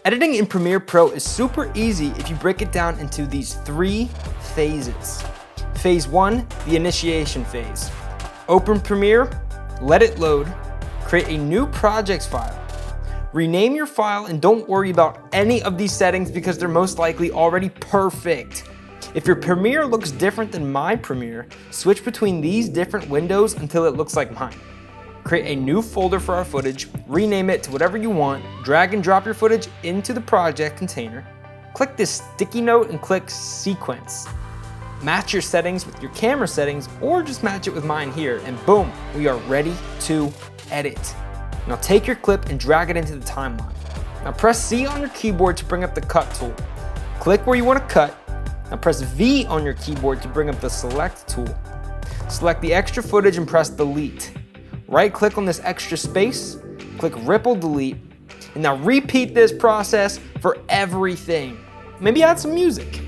Editing in Premiere Pro is super easy if you break it down into these 3 phases. Phase 1, the initiation phase. Open Premiere, let it load, create a new projects file. Rename your file and don't worry about any of these settings because they're most likely already perfect. If your Premiere looks different than my Premiere, switch between these different windows until it looks like mine. Create a new folder for our footage, rename it to whatever you want, drag and drop your footage into the project container, click this sticky note and click Sequence. Match your settings with your camera settings or just match it with mine here and boom, we are ready to edit. Now take your clip and drag it into the timeline. Now press C on your keyboard to bring up the cut tool. Click where you want to cut. Now press V on your keyboard to bring up the select tool. Select the extra footage and press delete. Right click on this extra space, click ripple delete, and now repeat this process for everything. Maybe add some music.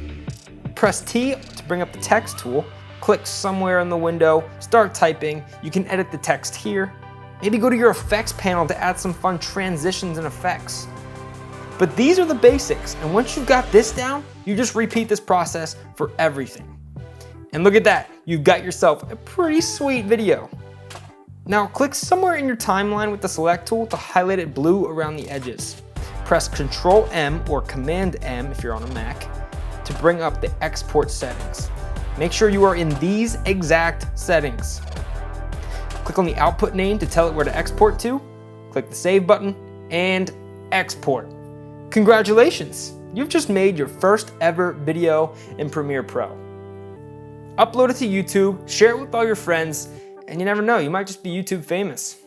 Press T to bring up the text tool, click somewhere in the window, start typing. You can edit the text here. Maybe go to your effects panel to add some fun transitions and effects. But these are the basics, and once you've got this down, you just repeat this process for everything. And look at that, you've got yourself a pretty sweet video. Now click somewhere in your timeline with the select tool to highlight it blue around the edges. Press Ctrl M or Command M if you're on a Mac to bring up the export settings. Make sure you are in these exact settings. Click on the output name to tell it where to export to, click the save button, and export. Congratulations, you've just made your first ever video in Premiere Pro. Upload it to YouTube, share it with all your friends, and you never know, you might just be YouTube famous.